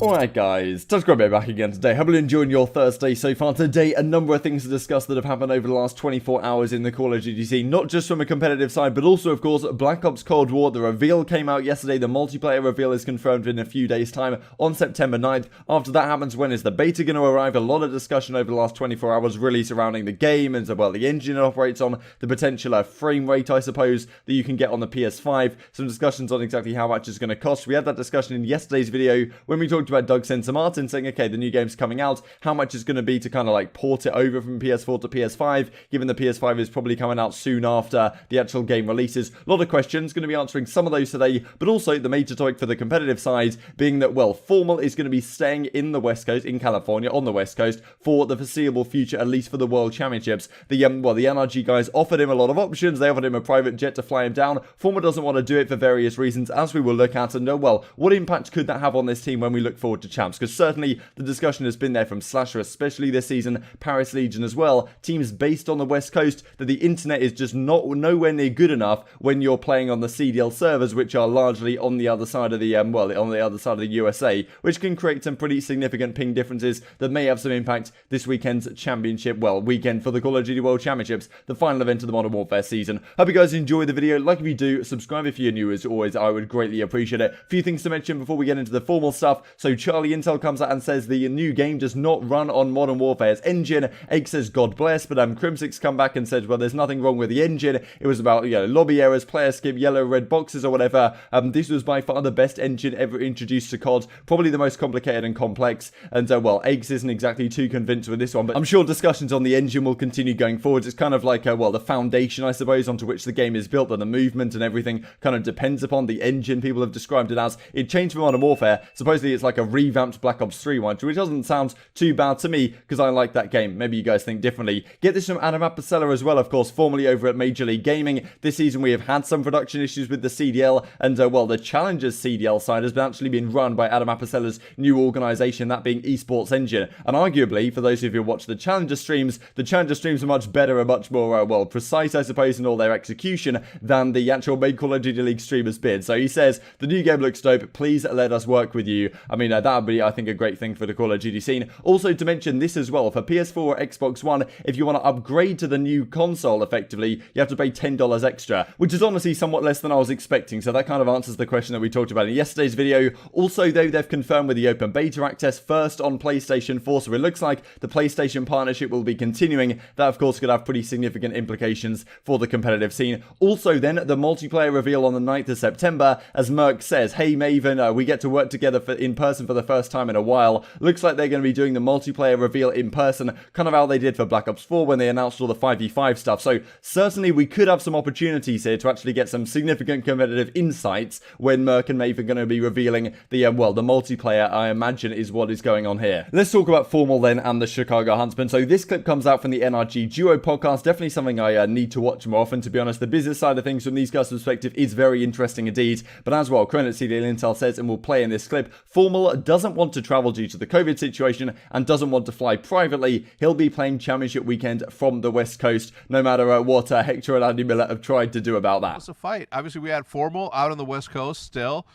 Alright guys, Touchgrabber back again today. Hope you're enjoying your Thursday so far. Today, a number of things to discuss that have happened over the last 24 hours in the Call of Duty scene. Not just from a competitive side, but also, of course, Black Ops Cold War. The reveal came out yesterday. The multiplayer reveal is confirmed in a few days' time on September 9th. After that happens, when is the beta going to arrive? A lot of discussion over the last 24 hours really surrounding the game and, well, the engine it operates on, the potential frame rate, I suppose, that you can get on the PS5. Some discussions on exactly how much it's going to cost. We had that discussion in yesterday's video when we talked about Doug Sensor Martin saying, okay, the new game's coming out, how much is going to be to kind of like port it over from PS4 to PS5, given the PS5 is probably coming out soon after the actual game releases. A lot of questions, going to be answering some of those today, but also the major topic for the competitive side being that, well, FormaL is going to be staying in the West Coast, in California, on the West Coast, for the foreseeable future, at least for the World Championships. The NRG guys offered him a lot of options. They offered him a private jet to fly him down. FormaL doesn't want to do it for various reasons, as we will look at, and well, what impact could that have on this team when we look forward to champs? Because certainly the discussion has been there from Slasher, especially this season, Paris Legion as well, teams based on the West Coast, that the internet is just nowhere near good enough when you're playing on the CDL servers, which are largely on the other side of the on the other side of the USA, which can create some pretty significant ping differences that may have some impact this weekend's championship, weekend for the Call of Duty World Championships, the final event of the Modern Warfare season. Hope you guys enjoy the video. Like if you do, subscribe if you're new. As always, I would greatly appreciate it. A few things to mention before we get into the formal stuff. So Charlie Intel comes out and says the new game does not run on Modern Warfare's engine. Egg says God bless, but Crimsix come back and said, well, there's nothing wrong with the engine. It was about, lobby errors, player skip, yellow, red boxes or whatever. This was by far the best engine ever introduced to CoD, probably the most complicated and complex. And well, Eggs isn't exactly too convinced with this one, but I'm sure discussions on the engine will continue going forward. It's kind of like, the foundation, I suppose, onto which the game is built, and the movement and everything kind of depends upon the engine. People have described it as, it changed from Modern Warfare. Supposedly it's like a revamped Black Ops 3 one, which doesn't sound too bad to me, because I like that game. Maybe you guys think differently. Get this from Adam Apicella as well, of course, formerly over at Major League Gaming. This season we have had some production issues with the CDL, and the Challengers CDL side has actually been run by Adam Apicella's new organisation, that being Esports Engine. And arguably, for those of you who watch the Challenger streams are much better and much more, precise, I suppose, in all their execution than the actual main Call of Duty League streamers bid. So he says, the new game looks dope, please let us work with you. I mean, that would be, I think, a great thing for the Call of Duty scene. Also to mention this as well, for PS4 Xbox One, if you want to upgrade to the new console effectively, you have to pay $10 extra, which is honestly somewhat less than I was expecting, so that kind of answers the question that we talked about in yesterday's video. Also, though, they've confirmed with the Open Beta access first on PlayStation 4, so it looks like the PlayStation partnership will be continuing. That, of course, could have pretty significant implications for the competitive scene. Also, then, the multiplayer reveal on the 9th of September, as Merck says, hey, Maven, we get to work together in person for the first time in a while. Looks like they're going to be doing the multiplayer reveal in person, kind of how they did for Black Ops 4 when they announced all the 5v5 stuff. So certainly we could have some opportunities here to actually get some significant competitive insights when Merck and Maven are going to be revealing the, the multiplayer, I imagine, is what is going on here. Let's talk about FormaL then and the Chicago Huntsmen. So this clip comes out from the NRG Duo podcast. Definitely something I need to watch more often, to be honest. The business side of things from these guys' perspective is very interesting indeed. But as well, Credit CDL Intel says, and we'll play in this clip, FormaL doesn't want to travel due to the COVID situation and doesn't want to fly privately. He'll be playing Championship weekend from the West Coast, no matter what Hector and Andy Miller have tried to do about that. It's a fight. Obviously, we had FormaL out on the West Coast still.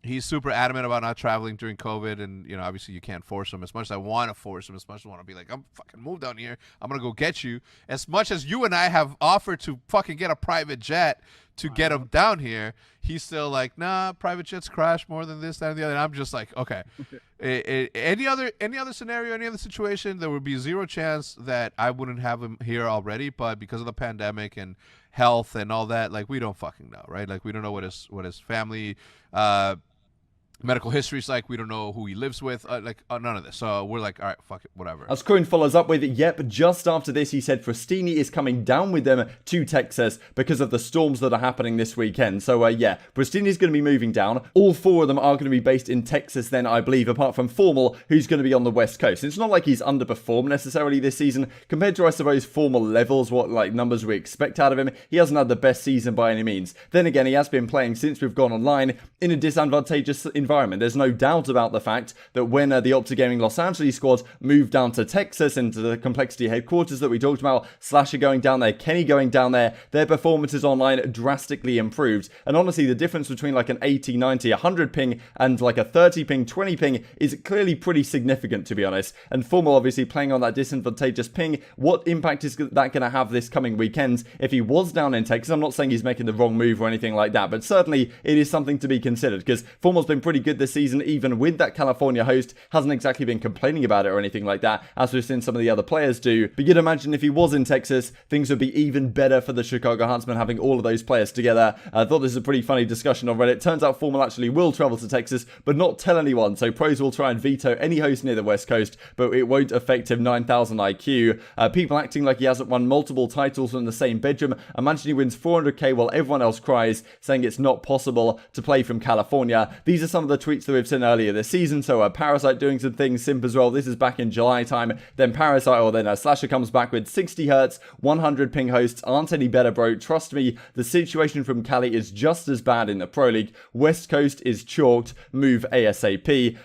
He's super adamant about not traveling during COVID, and obviously you can't force him. As much as I want to force him, as much as I want to be like, I'm fucking moved down here, I'm gonna go get you. As much as you and I have offered to fucking get a private jet to get him down here, he's still like, nah, private jets crash more than this, that, and the other. And I'm just like, okay. Any other scenario, any other situation, there would be zero chance that I wouldn't have him here already. But because of the pandemic and health and all that, like, we don't fucking know, right? Like, we don't know what his family medical history's like. We don't know who he lives with, none of this. So we're like, all right, fuck it, whatever. As Cohen follows up with, yep, just after this, he said Frostini is coming down with them to Texas because of the storms that are happening this weekend. So, yeah, Frostini's going to be moving down. All four of them are going to be based in Texas then, I believe, apart from FormaL, who's going to be on the West Coast. It's not like he's underperformed necessarily this season compared to, I suppose, FormaL levels, what, numbers we expect out of him. He hasn't had the best season by any means. Then again, he has been playing since we've gone online in a disadvantageous environment environment. There's no doubt about the fact that when the OpTic Gaming Los Angeles squad moved down to Texas into the Complexity headquarters that we talked about, Slasher going down there, Kenny going down there, their performances online drastically improved. And honestly, the difference between like an 80, 90, 100 ping and like a 30 ping, 20 ping is clearly pretty significant, to be honest. And FormaL obviously playing on that disadvantageous ping. What impact is that going to have this coming weekend if he was down in Texas? I'm not saying he's making the wrong move or anything like that, but certainly it is something to be considered, because FormaL's been pretty good this season, even with that California host. Hasn't exactly been complaining about it or anything like that, as we've seen some of the other players do. But you'd imagine if he was in Texas, things would be even better for the Chicago Huntsmen having all of those players together. I thought this was a pretty funny discussion on Reddit. Turns out FormaL actually will travel to Texas, but not tell anyone. So pros will try and veto any host near the West Coast, but it won't affect him 9,000 IQ. People acting like he hasn't won multiple titles from the same bedroom. Imagine he wins 400k while everyone else cries, saying it's not possible to play from California. These are some of the tweets that we've seen earlier this season. So Parasite doing some things, Simp as well. This is back in July time. Then Parasite, or then Slasher comes back with 60 Hz, 100 ping hosts aren't any better, bro. Trust me, the situation from Cali is just as bad in the Pro League. West Coast is chalked. Move ASAP.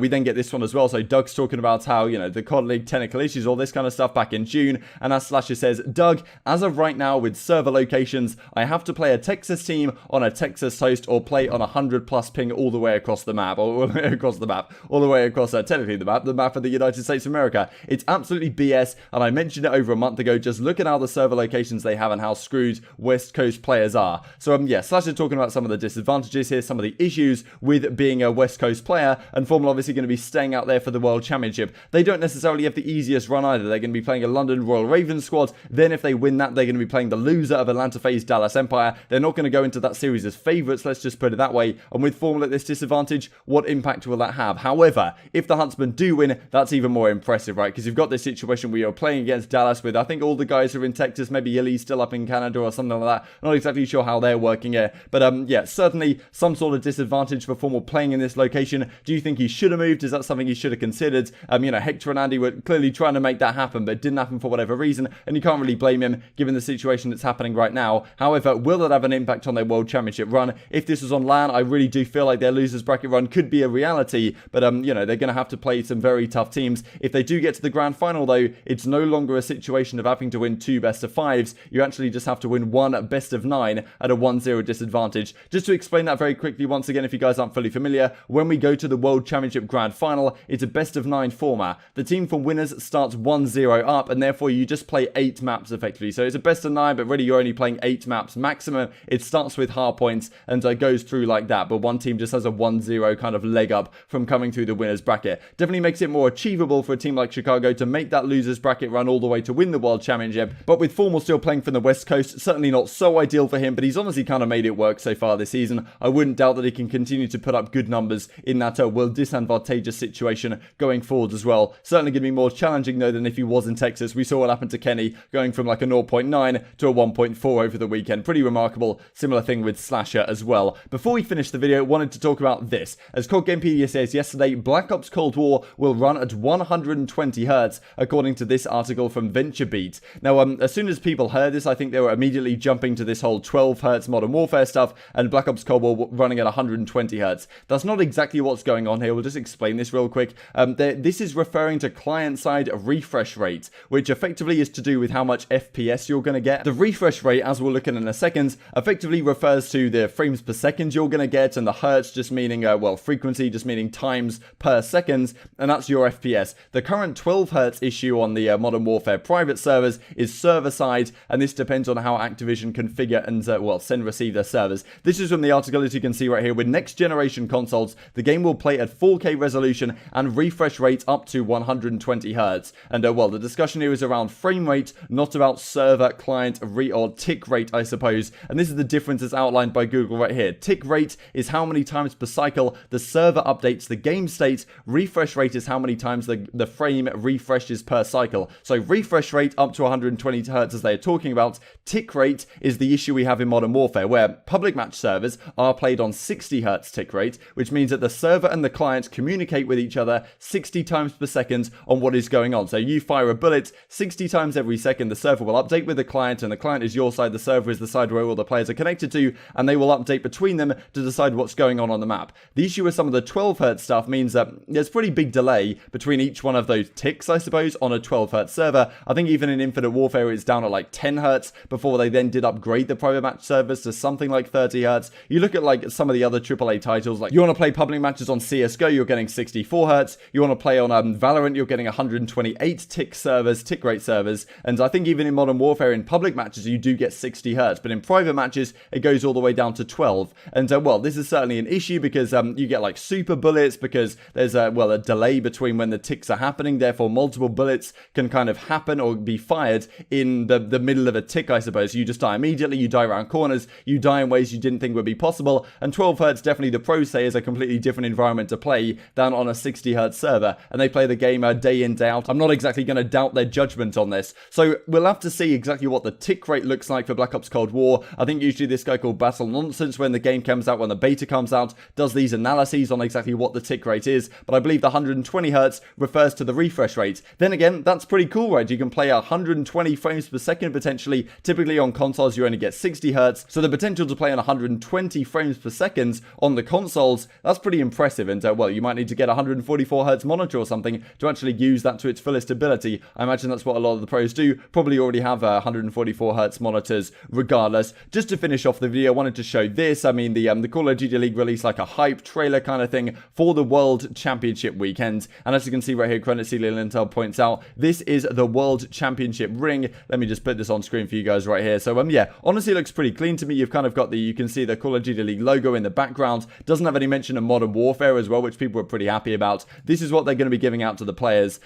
We then get this one as well. So Doug's talking about how, the CoD League technical issues, all this kind of stuff back in June. And as Slasher says, Doug, as of right now with server locations, I have to play a Texas team on a Texas host or play on 100 plus ping all the way across the map, or all the way across the map, all the way across technically the map of the United States of America. It's absolutely BS, and I mentioned it over a month ago. Just look at how the server locations they have and how screwed West Coast players are. So yeah, Slasher talking about some of the disadvantages here, some of the issues with being a West Coast player, and FormaL obviously going to be staying out there for the World Championship. They don't necessarily have the easiest run either. They're going to be playing a London Royal Ravens squad. Then if they win that, they're going to be playing the loser of Atlanta FaZe Dallas Empire. They're not going to go into that series as favourites, let's just put it that way. And with FormaL at this disadvantage, what impact will that have? However, if the Huntsmen do win, that's even more impressive, right? Because you've got this situation where you're playing against Dallas with, I think, all the guys who are in Texas, maybe Illy's still up in Canada or something like that. Not exactly sure how they're working here. But yeah, certainly some sort of disadvantage for FormaL playing in this location. Do you think he should have moved? Is that something he should have considered? Hector and Andy were clearly trying to make that happen, but it didn't happen for whatever reason, and you can't really blame him given the situation that's happening right now. However, will it have an impact on their World Championship run? If this was on LAN, I really do feel like their losers bracket run could be a reality, but they're going to have to play some very tough teams. If they do get to the grand final though, it's no longer a situation of having to win 2 best of 5s. You actually just have to win 1 best of 9 at a 1-0 disadvantage. Just to explain that very quickly once again, if you guys aren't fully familiar, when we go to the World Championship grand final, it's a best of 9 format. The team from winners starts 1-0 up, and therefore you just play 8 maps effectively. So it's a best of 9, but really you're only playing 8 maps maximum. It starts with hard points and goes through like that, but one team just has a 1-0 kind of leg up from coming through the winners bracket. Definitely makes it more achievable for a team like Chicago to make that losers bracket run all the way to win the World Championship. But with FormaL still playing from the West Coast, certainly not so ideal for him, but he's honestly kind of made it work so far this season. I wouldn't doubt that he can continue to put up good numbers in that world disadvantageous situation going forward as well. Certainly going to be more challenging though than if he was in Texas. We saw what happened to Kenny going from like a 0.9 to a 1.4 over the weekend. Pretty remarkable. Similar thing with Slasher as well. Before we finish the video, wanted to talk about this. As CoD Gamepedia says yesterday, Black Ops Cold War will run at 120 Hz, according to this article from VentureBeat. Now, as soon as people heard this, I think they were immediately jumping to this whole 12 Hz Modern Warfare stuff, and Black Ops Cold War running at 120 Hz. That's not exactly what's going on here. We'll just explain this real quick. This is referring to client-side refresh rate, which effectively is to do with how much FPS you're going to get. The refresh rate, as we'll look at in a second, effectively refers to the frames per second you're going to get, and the Hertz just meaning, frequency just meaning times per second, and that's your FPS. The current 12 Hz issue on the Modern Warfare private servers is server-side, and this depends on how Activision configure and, send receive their servers. This is from the article, as you can see right here. With next-generation consoles, the game will play at 4K resolution and refresh rate up to 120 Hz. And, the discussion here is around frame rate, not about server, client, or tick rate, I suppose. And this is the difference as outlined by Google right here. Tick rate is how many times per cycle the server updates the game state. Refresh rate is how many times the frame refreshes per cycle. So refresh rate up to 120 Hz as they're talking about. Tick rate is the issue we have in Modern Warfare, where public match servers are played on 60 Hz tick rate, which means that the server and the client communicate with each other 60 times per second on what is going on. So you fire a bullet 60 times every second, the server will update with the client, and the client is your side, the server is the side where all the players are connected to, and they will update between them to decide what's going on the map. map. The issue with some of the 12 Hz stuff means that there's pretty big delay between each one of those ticks, I suppose, on a 12 Hz server. I think even in Infinite Warfare it's down at like 10 Hz before they then did upgrade the private match servers to something like 30 Hz. You look at like some of the other AAA titles, like you want to play public matches on CSGO, you're getting 64 Hz. You want to play on Valorant, you're getting 128 tick rate servers. And I think even in Modern Warfare, in public matches, you do get 60 Hz. But in private matches, it goes all the way down to 12. And well, this is certainly an issue because you get like super bullets because there's a delay between when the ticks are happening. Therefore, multiple bullets can kind of happen or be fired in the middle of a tick, I suppose. You just die immediately, you die around corners, you die in ways you didn't think would be possible. And 12 Hz, definitely the pros say, is a completely different environment to play than on a 60 Hz server. And they play the game day in, day out. I'm not exactly going to doubt their judgment on this. So we'll have to see exactly what the tick rate looks like for Black Ops Cold War. I think usually this guy called Battle Nonsense, when the game comes out, when the beta comes out, does these analyses on exactly what the tick rate is. But I believe the 120 Hz refers to the refresh rate. Then again, that's pretty cool, right? You can play 120 frames per second potentially. Typically on consoles, you only get 60 Hz. So the potential to play on 120 frames per second on the consoles, that's pretty impressive. And well, you might need to get a 144 Hz monitor or something to actually use that to its fullest ability. I imagine that's what a lot of the pros do. Probably already have 144 Hz monitors regardless. Just to finish off the video, I wanted to show this. I mean, the Call of Duty League released like a hype trailer kind of thing for the World Championship weekend. And as you can see right here, Credit Intel points out, this is the World Championship ring. Let me just put this on screen for you guys right here. So yeah, honestly, it looks pretty clean to me. You've kind of got you can see the Call of Duty League logo in the background. Doesn't have any mention of Modern Warfare as well, which people are pretty happy about. This is what they're going to be giving out to the players.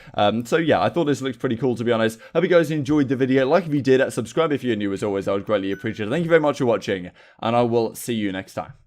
So yeah, I thought this looks pretty cool, to be honest. Hope you guys enjoyed the video. Like if you did, subscribe if you're new, as always. I would greatly appreciate it. Thank you very much for watching, and I will see you next time.